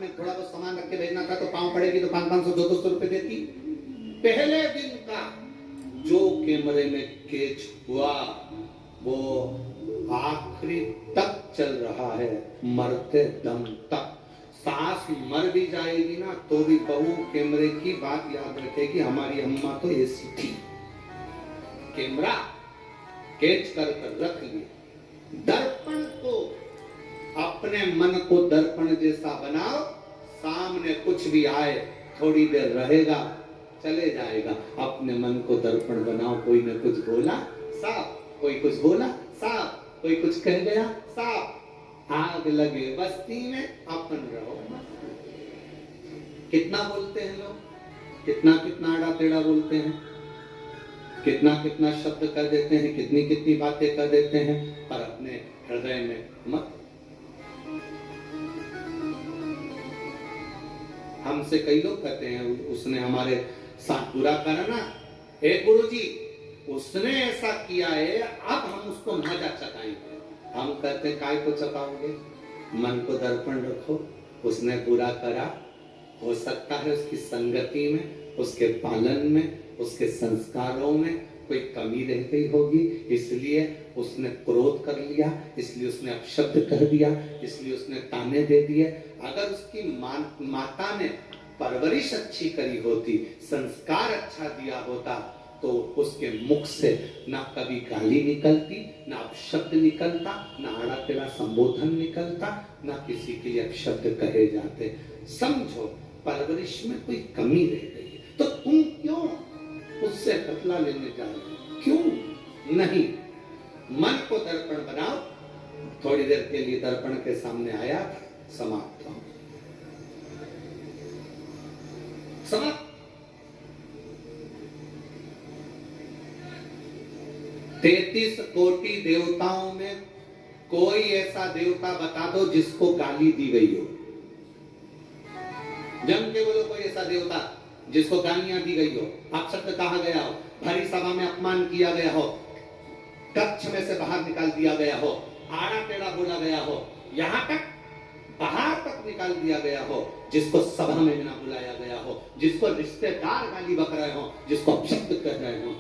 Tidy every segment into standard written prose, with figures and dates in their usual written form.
में थोड़ा बहुत सामान रख के भेजना था तो पाँव पड़ेगी तो 500 200 रुपए देती। पहले दिन का जो कैमरे में कैच हुआ वो आखिरी तक चल रहा है, मरते दम तक। सास मर भी जाएगी ना तो भी बहू कैमरे की बात याद रखेगी, हमारी अम्मा तो ऐसी थी। कैमरा कैच कर रख लिया। दर्पण को, अपने मन को दर्पण जैसा बनाओ, सामने कुछ भी आए थोड़ी देर रहेगा चले जाएगा। अपने मन को दर्पण बनाओ, कोई ने कुछ बोला साफ, कोई कुछ बोला साफ, कोई कुछ कह गया साफ। आग लगे बस्ती में अपन रहो। कितना बोलते हैं लोग, कितना कितना आड़ा टेढ़ा बोलते हैं, कितना कितना शब्द कर देते हैं, कितनी कितनी बातें कर देते हैं, पर अपने हृदय में मत। हमसे कई लोग कहते हैं उसने हमारे साथ बुरा करा ना, हे गुरुजी उसने ऐसा किया है, अब हम उसको मजा चखाएंगे। हम कहते हैं काय को चखाओगे, मन को दर्पण रखो। उसने बुरा करा, हो सकता है उसकी संगति में, उसके पालन में, उसके संस्कारों में कोई कमी रह गई होगी, इसलिए उसने क्रोध कर लिया, इसलिए उसने अपशब्द कह दिया, इसलिए उसने ताने दे दिए। अगर उसकी माता ने परवरिश अच्छी करी होती, संस्कार अच्छा दिया होता, तो उसके मुख से ना कभी गाली निकलती, ना अपशब्द निकलता, ना आड़ा टेढ़ा संबोधन निकलता, ना किसी के लिए अपशब्द कहे जाते। समझो परवरिश में कोई कमी रह गई है, तो तुम क्यों उससे बदला लेने जा रहे हो? क्यों नहीं? मन को दर्पण बनाओ। थोड़ी देर के लिए दर्पण के सामने आया, समाप्त हो, समाप्त। 33 कोटि देवताओं में कोई ऐसा देवता बता दो जिसको गाली दी गई हो। जम के बोलो कोई ऐसा देवता जिसको गालियां दी गई हो, अपशब्द कहा गया हो, भरी सभा में अपमान किया गया हो, कक्ष में से बाहर निकाल दिया गया हो, आड़ा टेढ़ा बोला गया हो, यहाँ तक बाहर तक निकाल दिया गया हो, जिसको सभा में ना बुलाया गया हो, जिसको रिश्तेदार गाली बक रहे हो, जिसको अपशब्द कह रहे हो।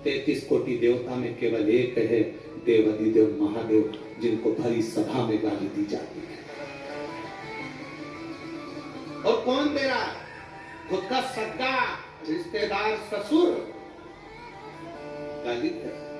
33 कोटि देवता में केवल एक है, देवाधिदेव महादेव, जिनको भरी सभा में गाली दी जाती है। और कौन दे रहा है? खुद का सगा रिश्तेदार ससुर गाली दे रहा है।